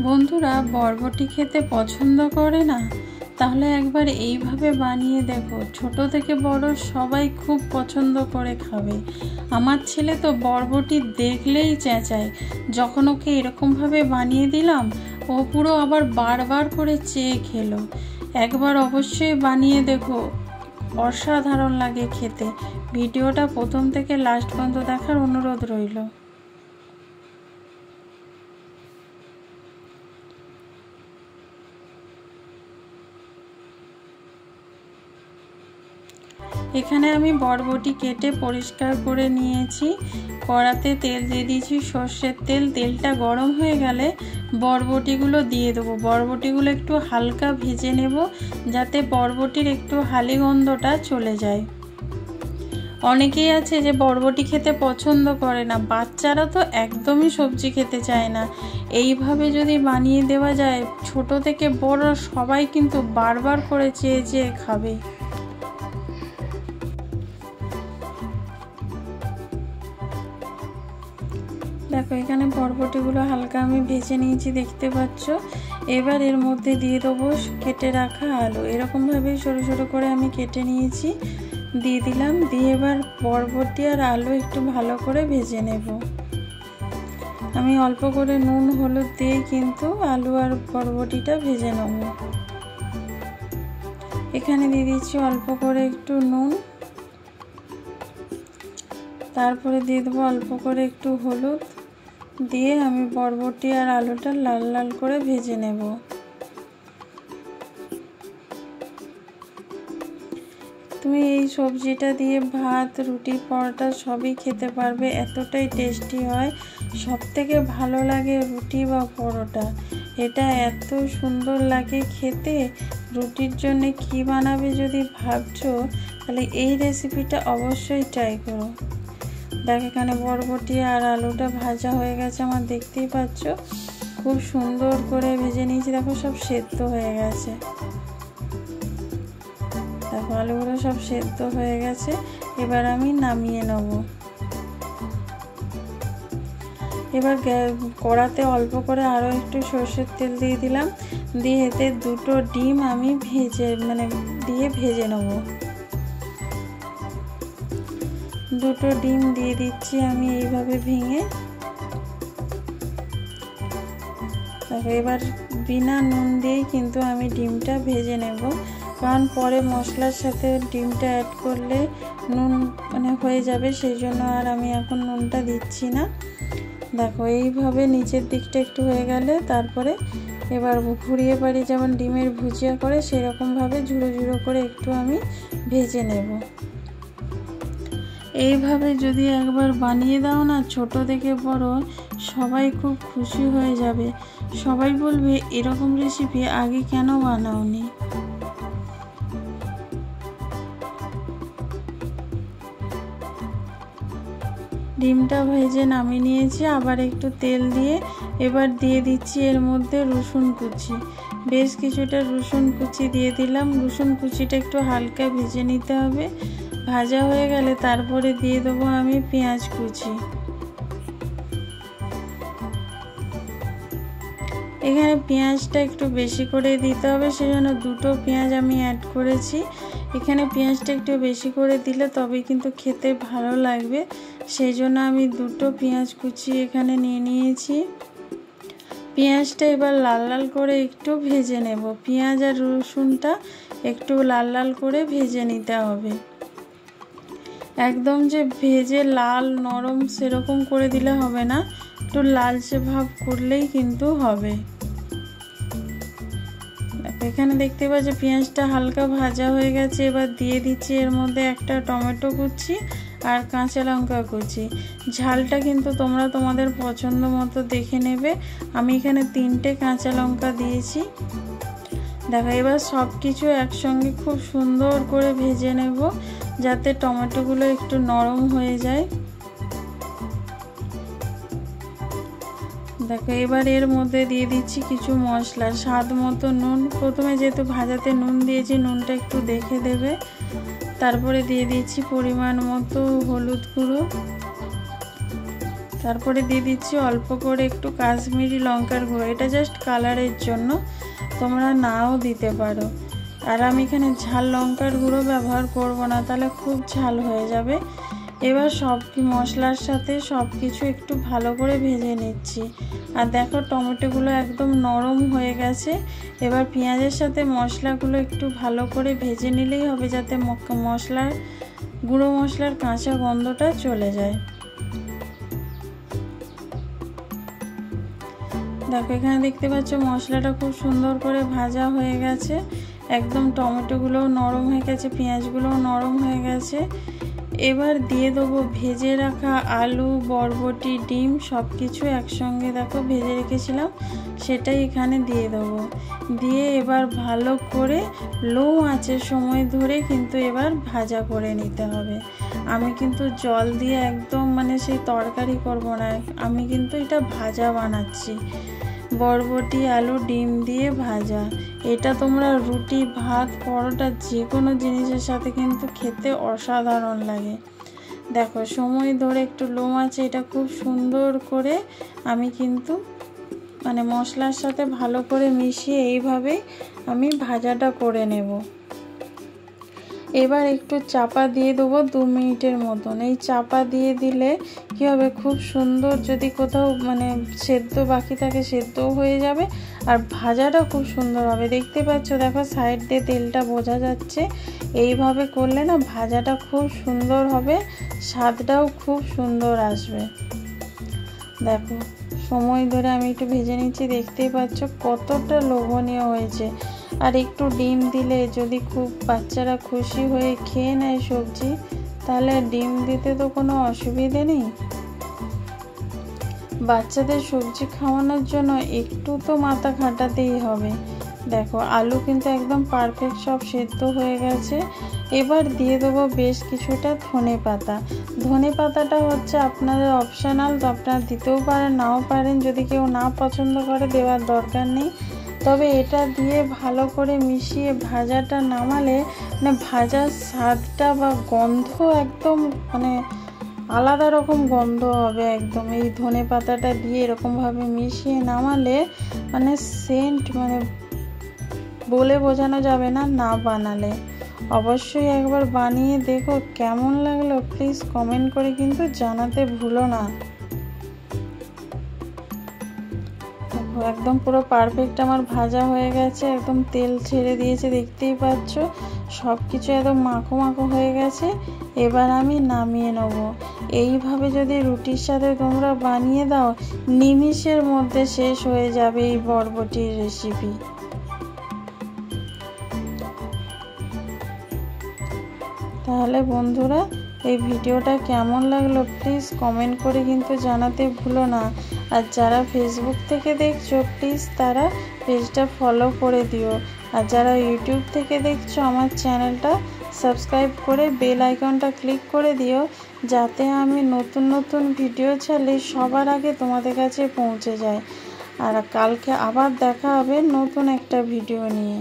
বন্ধুরা বরবটি খেতে পছন্দ করে না? তাহলে একবার এইভাবে বানিয়ে দেখো, ছোট থেকে বড় সবাই খুব পছন্দ করে খাবে। আমার ছেলে তো বরবটি দেখলেই চেঁচায়। যখন ওকে এরকমভাবে বানিয়ে দিলাম, ও পুরো আবার বারবার করে চেয়ে খেলো। একবার অবশ্যই বানিয়ে দেখো, অসাধারণ লাগে খেতে। ভিডিওটা প্রথম থেকে লাস্ট পর্যন্ত দেখার অনুরোধ রইল। এখানে আমি বরবটি কেটে পরিষ্কার করে নিয়েছি। কড়াতে তেল দিয়ে দিয়েছি, সর্ষের তেল। তেলটা গরম হয়ে গেলে বরবটিগুলো দিয়ে দেবো। বরবটিগুলো একটু হালকা ভেজে নেব, যাতে বরবটির একটু হালি গন্ধটা চলে যায়। অনেকেই আছে যে বরবটি খেতে পছন্দ করে না, বাচ্চারা তো একদমই সবজি খেতে চায় না। এইভাবে যদি বানিয়ে দেওয়া যায়, ছোট থেকে বড় সবাই কিন্তু বারবার করে চেয়ে চেয়ে খাবে। দেখো, এখানে বরবটিগুলো হালকা আমি ভেজে নিয়েছি, দেখতে পাচ্ছ। এবার এর মধ্যে দিয়ে দেবো কেটে রাখা আলু। এরকমভাবে সরু সরু করে আমি কেটে নিয়েছি, দিয়ে দিলাম। দিয়ে এবার বরবটি আর আলু একটু ভালো করে ভেজে নেব। আমি অল্প করে নুন হলুদ দিয়ে কিন্তু আলু আর বরবটিটা ভেজে নেব। এখানে দিয়ে দিচ্ছি অল্প করে একটু নুন, তারপরে দিয়ে দেবো অল্প করে একটু হলুদ। দিয়ে আমি বরবটি আর আলুটা লাল লাল করে ভেজে নেব। তুমি এই সবজিটা দিয়ে ভাত, রুটি, পরোটা সবই খেতে পারবে, এতটাই টেস্টি হয়। সব থেকে ভালো লাগে রুটি বা পরোটা। এটা এত সুন্দর লাগে খেতে। রুটির জন্য কি বানাবে যদি ভাবছো, তাহলে এই রেসিপিটা অবশ্যই ট্রাই করো। দেখো, এখানে বরবটি আর আলুটা ভাজা হয়ে গেছে আমার, দেখতেই পাচ্ছ। খুব সুন্দর করে ভেজে নিয়েছি। দেখো, সব সেদ্ধ হয়ে গেছে। দেখো, আলুগুলো সব সেদ্ধ হয়ে গেছে। এবার আমি নামিয়ে নেব। এবার কড়াতে অল্প করে আরও একটু সর্ষের তেল দিয়ে দিলাম। দিয়ে এতে দুটো ডিম আমি ভেজে নেব। দুটো ডিম দিয়ে দিচ্ছি আমি এইভাবে ভেঙে। এবার বিনা নুন দিয়েই কিন্তু আমি ডিমটা ভেজে নেব, কারণ পরে মশলার সাথে ডিমটা অ্যাড করলে নুন হয়ে যাবে, সেই জন্য আর আমি এখন নুনটা দিচ্ছি না। দেখো, এইভাবে নিচের দিকটা একটু হয়ে গেলে তারপরে এবার ঘুরিয়ে পারি, যেমন ডিমের ভুজিয়া করে সেরকমভাবে ঝুড়ো ঝুড়ো করে একটু আমি ভেজে নেব। এইভাবে যদি একবার বানিয়ে দাও না, ছোট থেকে বড় সবাই খুব খুশি হয়ে যাবে। সবাই বলবে এরকম রেসিপি আগে কেন বানাওনি। ডিমটা ভেজে নামিয়ে নিয়েছি। আবার একটু তেল দিয়ে এবার দিয়ে দিচ্ছি এর মধ্যে রসুন কুচি। বেশ কিছুটা রসুন কুচি দিয়ে দিলাম। রসুন কুচিটা একটু হালকা ভেজে নিতে হবে। ভাজা হয়ে গেলে তারপরে দিয়ে দেবো আমি পেঁয়াজ কুচি। এখানে পেঁয়াজটা একটু বেশি করে দিতে হবে, সেজন্য দুটো পেঁয়াজ আমি অ্যাড করেছি। এখানে পেঁয়াজটা একটু বেশি করে দিলে তবে কিন্তু খেতে ভালো লাগবে, সেই জন্য আমি দুটো পেঁয়াজ কুচি এখানে নিয়ে নিয়েছি। পেঁয়াজটা এবার লাল লাল করে একটু ভেজে নেব। পেঁয়াজ আর রসুনটা একটু লাল লাল করে ভেজে নিতে হবে। একদম যে ভেজে লাল নরম সেরকম করে দিলে হবে না, একটু লালচে ভাব করলেই কিন্তু হবে। এখানে দেখতে পাচ্ছ পেঁয়াজটা হালকা ভাজা হয়ে গেছে। এবার দিয়ে দিচ্ছি এর মধ্যে একটা টমেটো কুচি আর কাঁচা লঙ্কা কুচি। ঝালটা কিন্তু তোমরা তোমাদের পছন্দ মতো দেখে নেবে। আমি এখানে 3টে কাঁচা লঙ্কা দিয়েছি। দেখো, এবার সব কিছু একসঙ্গে খুব সুন্দর করে ভেজে নেব, যাতে টমেটোগুলো একটু নরম হয়ে যায়। দেখো, এবার এর মধ্যে দিয়ে দিচ্ছি কিছু মশলা, স্বাদ মতো নুন। প্রথমে যেহেতু ভাজাতে নুন দিয়েছি, নুনটা একটু দেখে দেবে। তারপরে দিয়ে দিচ্ছি পরিমাণ মতো হলুদ গুঁড়ো। তারপরে দিয়ে দিচ্ছি অল্প করে একটু কাশ্মীরি লঙ্কার গুঁড়ো, এটা জাস্ট কালারের জন্য, তোমরা নাও দিতে পারো। আর আমি এখানে ঝাল লঙ্কার গুঁড়ো ব্যবহার করব না, তাহলে খুব ঝাল হয়ে যাবে। এবার সব মশলার সাথে সব কিছু একটু ভালো করে ভেজে নিচ্ছি। আর দেখো টমেটোগুলো একদম নরম হয়ে গেছে। এবার পেঁয়াজের সাথে মশলাগুলো একটু ভালো করে ভেজে নিলেই হবে, যাতে গুঁড়ো মশলার কাঁচা গন্ধটা চলে যায়। দেখো এখানে দেখতে পাচ্ছ মশলাটা খুব সুন্দর করে ভাজা হয়ে গেছে, একদম টমেটোগুলোও নরম হয়ে গেছে, পেঁয়াজগুলোও নরম হয়ে গেছে। এবার দিয়ে দেবো ভেজে রাখা আলু, বরবটি, ডিম সব কিছু একসঙ্গে দেখো ভেজে রেখেছিলাম, সেটাই এখানে দিয়ে দেবো। দিয়ে এবার ভালো করে লো আঁচে সময় ধরে কিন্তু এবার ভাজা করে নিতে হবে। আমি কিন্তু জল দিয়ে একদম সেই তরকারি করব না, আমি কিন্তু এটা ভাজা বানাচ্ছি, বরবটি, আলু, ডিম দিয়ে ভাজা। এটা তোমরা রুটি, ভাত, পরোটা যে কোনো জিনিসের সাথে কিন্তু খেতে অসাধারণ লাগে। দেখো সময় ধরে একটু লো আঁচে এটা খুব সুন্দর করে আমি কিন্তু মশলার সাথে ভালো করে মিশিয়ে এইভাবেই আমি ভাজাটা করে নেব। এবার একটু চাপা দিয়ে দেবো 2 মিনিটের মতন। এই চাপা দিয়ে দিলে কী হবে, খুব সুন্দর, যদি কোথাও সেদ্ধ বাকি থাকে সেদ্ধও হয়ে যাবে, আর ভাজাটা খুব সুন্দর হবে। দেখতে পাচ্ছ দেখো সাইড দিয়ে তেলটা বোঝা যাচ্ছে। এইভাবে করলে না ভাজাটা খুব সুন্দর হবে, স্বাদটাও খুব সুন্দর আসবে। দেখো সময় ধরে আমি একটু ভেজে নিচ্ছি, দেখতেই পাচ্ছ কতটা লোভনীয় হয়েছে। আর একটু ডিম দিলে, যদি খুব বাচ্চারা খুশি হয়ে খেয়ে নেয় সবজি, তাহলে ডিম দিতে তো কোনো অসুবিধে নেই। বাচ্চাদের সবজি খাওয়ানোর জন্য একটু তো মাথা খাটাতেই হবে। দেখো আলু কিন্তু একদম পারফেক্ট সব সেদ্ধ হয়ে গেছে। এবার দিয়ে দেবো বেশ কিছুটা ধনে পাতা। ধনে পাতাটা হচ্ছে আপনাদের অপশনাল, তো আপনারা দিতেও পারেন নাও পারেন, যদি কেউ না পছন্দ করে দেওয়ার দরকার নেই। তবে এটা দিয়ে ভালো করে মিশিয়ে ভাজাটা নামালে ভাজার স্বাদটা বা গন্ধ একদম আলাদা রকম গন্ধ হবে একদম। এই ধনে পাতাটা দিয়ে এরকমভাবে মিশিয়ে নামালে সেন্ট বলে বোঝানো যাবে না, না বানালে। অবশ্যই একবার বানিয়ে দেখো, কেমন লাগলো প্লিজ কমেন্ট করে কিন্তু জানাতে ভুলো না। একদম পুরো পারফেক্ট আমার ভাজা হয়ে গেছে, একদম তেল ছেড়ে দিয়েছে, দেখতেই পাচ্ছ সব কিছু একদম মাখো মাখো হয়ে গেছে। এবার আমি নামিয়ে নেব। এইভাবে যদি রুটির সাথে তোমরা বানিয়ে দাও, নিমিষের মধ্যে শেষ হয়ে যাবে এই বরবটির রেসিপি। তাহলে বন্ধুরা এই ভিডিওটা কেমন লাগলো প্লিজ কমেন্ট করে কিন্তু জানাতে ভুলো না। আর যারা ফেসবুক থেকে দেখছো প্লিজ তারা পেজটা ফলো করে দিও। আর যারা ইউটিউব থেকে দেখছো আমার চ্যানেলটা সাবস্ক্রাইব করে বেল আইকনটা ক্লিক করে দিও, যাতে আমি নতুন নতুন ভিডিও ছাড়লে সবার আগে তোমাদের কাছে পৌঁছে যায়। আর কালকে আবার দেখা হবে নতুন একটা ভিডিও নিয়ে।